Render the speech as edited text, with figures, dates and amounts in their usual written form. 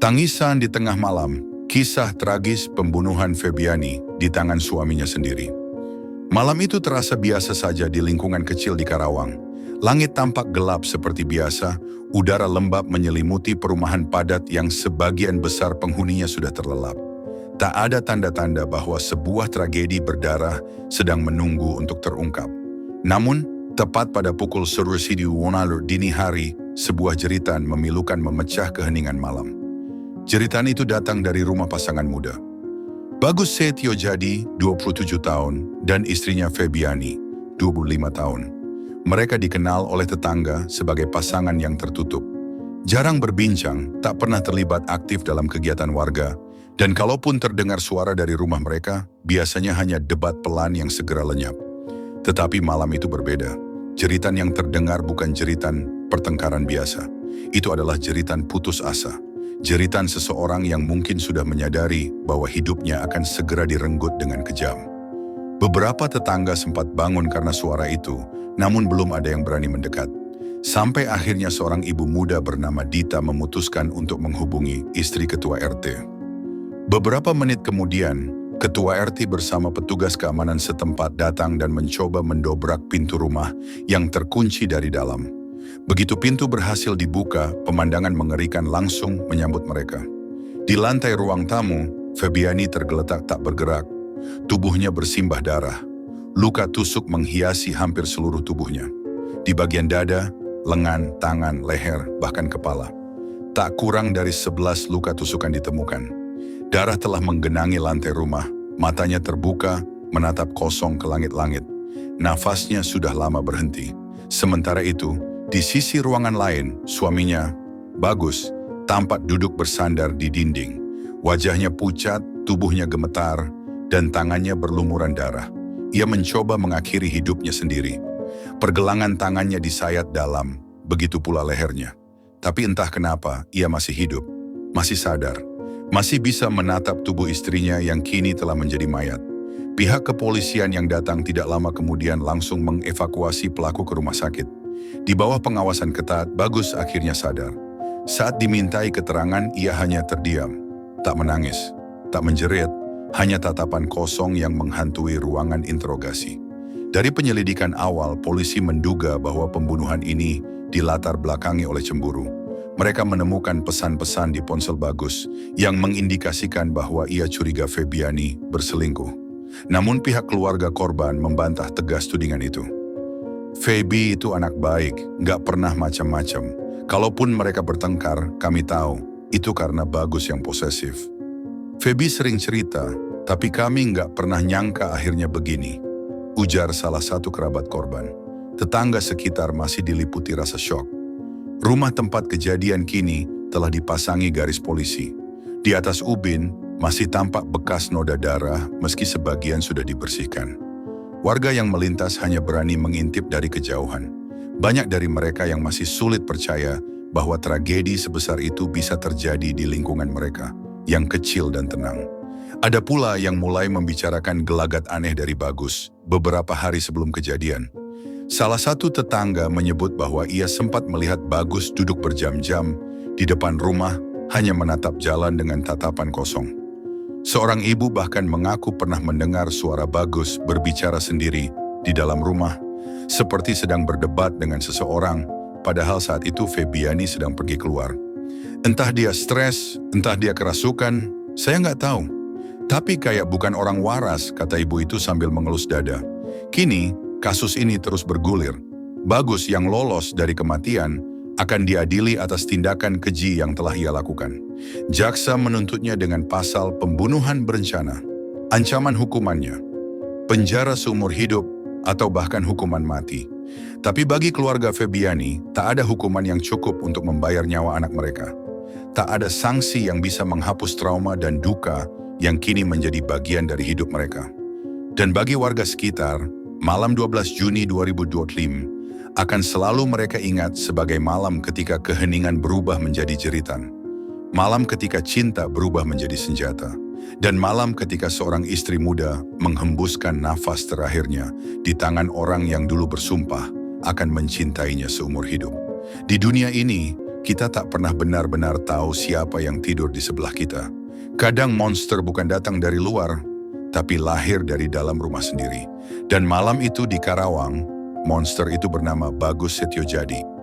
Tangisan di tengah malam, kisah tragis pembunuhan Febiani di tangan suaminya sendiri. Malam itu terasa biasa saja di lingkungan kecil di Karawang. Langit tampak gelap seperti biasa, udara lembab menyelimuti perumahan padat yang sebagian besar penghuninya sudah terlelap. Tak ada tanda-tanda bahwa sebuah tragedi berdarah sedang menunggu untuk terungkap. Namun, tepat pada pukul 10 dini hari, sebuah jeritan memilukan memecah keheningan malam. Jeritan itu datang dari rumah pasangan muda. Bagus Setiojadi, 27 tahun, dan istrinya Febiani, 25 tahun. Mereka dikenal oleh tetangga sebagai pasangan yang tertutup. Jarang berbincang, tak pernah terlibat aktif dalam kegiatan warga, dan kalaupun terdengar suara dari rumah mereka, biasanya hanya debat pelan yang segera lenyap. Tetapi malam itu berbeda. Jeritan yang terdengar bukan jeritan pertengkaran biasa. Itu adalah jeritan putus asa. Jeritan seseorang yang mungkin sudah menyadari bahwa hidupnya akan segera direnggut dengan kejam. Beberapa tetangga sempat bangun karena suara itu, namun belum ada yang berani mendekat. Sampai akhirnya seorang ibu muda bernama Dita memutuskan untuk menghubungi istri ketua RT. Beberapa menit kemudian, ketua RT bersama petugas keamanan setempat datang dan mencoba mendobrak pintu rumah yang terkunci dari dalam. Begitu pintu berhasil dibuka, pemandangan mengerikan langsung menyambut mereka. Di lantai ruang tamu, Febiani tergeletak tak bergerak. Tubuhnya bersimbah darah. Luka tusuk menghiasi hampir seluruh tubuhnya. Di bagian dada, lengan, tangan, leher, bahkan kepala. Tak kurang dari 11 luka tusukan ditemukan. Darah telah menggenangi lantai rumah. Matanya terbuka, menatap kosong ke langit-langit. Nafasnya sudah lama berhenti. Sementara itu, di sisi ruangan lain, suaminya, Bagus, tampak duduk bersandar di dinding. Wajahnya pucat, tubuhnya gemetar, dan tangannya berlumuran darah. Ia mencoba mengakhiri hidupnya sendiri. Pergelangan tangannya disayat dalam, begitu pula lehernya. Tapi entah kenapa, ia masih hidup, masih sadar, masih bisa menatap tubuh istrinya yang kini telah menjadi mayat. Pihak kepolisian yang datang tidak lama kemudian langsung mengevakuasi pelaku ke rumah sakit. Di bawah pengawasan ketat, Bagus akhirnya sadar. Saat dimintai keterangan, ia hanya terdiam. Tak menangis, tak menjerit, hanya tatapan kosong yang menghantui ruangan interogasi. Dari penyelidikan awal, polisi menduga bahwa pembunuhan ini dilatar belakangi oleh cemburu. Mereka menemukan pesan-pesan di ponsel Bagus yang mengindikasikan bahwa ia curiga Febiani berselingkuh. Namun pihak keluarga korban membantah tegas tudingan itu. Febi itu anak baik, gak pernah macam-macam. Kalaupun mereka bertengkar, kami tahu, itu karena Bagus yang posesif. Febi sering cerita, tapi kami gak pernah nyangka akhirnya begini, ujar salah satu kerabat korban. Tetangga sekitar masih diliputi rasa syok. Rumah tempat kejadian kini telah dipasangi garis polisi. Di atas ubin masih tampak bekas noda darah meski sebagian sudah dibersihkan. Warga yang melintas hanya berani mengintip dari kejauhan. Banyak dari mereka yang masih sulit percaya bahwa tragedi sebesar itu bisa terjadi di lingkungan mereka, yang kecil dan tenang. Ada pula yang mulai membicarakan gelagat aneh dari Bagus beberapa hari sebelum kejadian. Salah satu tetangga menyebut bahwa ia sempat melihat Bagus duduk berjam-jam di depan rumah hanya menatap jalan dengan tatapan kosong. Seorang ibu bahkan mengaku pernah mendengar suara Bagus berbicara sendiri di dalam rumah, seperti sedang berdebat dengan seseorang, padahal saat itu Febiani sedang pergi keluar. Entah dia stres, entah dia kerasukan, saya nggak tahu. Tapi kayak bukan orang waras, kata ibu itu sambil mengelus dada. Kini, kasus ini terus bergulir. Bagus yang lolos dari kematian akan diadili atas tindakan keji yang telah ia lakukan. Jaksa menuntutnya dengan pasal pembunuhan berencana. Ancaman hukumannya, penjara seumur hidup atau bahkan hukuman mati. Tapi bagi keluarga Febiani, tak ada hukuman yang cukup untuk membayar nyawa anak mereka. Tak ada sanksi yang bisa menghapus trauma dan duka yang kini menjadi bagian dari hidup mereka. Dan bagi warga sekitar, malam 12 Juni 2025 akan selalu mereka ingat sebagai malam ketika keheningan berubah menjadi jeritan. Malam ketika cinta berubah menjadi senjata. Dan malam ketika seorang istri muda menghembuskan nafas terakhirnya di tangan orang yang dulu bersumpah akan mencintainya seumur hidup. Di dunia ini, kita tak pernah benar-benar tahu siapa yang tidur di sebelah kita. Kadang monster bukan datang dari luar, tapi lahir dari dalam rumah sendiri. Dan malam itu di Karawang, monster itu bernama Bagus Setyojadi.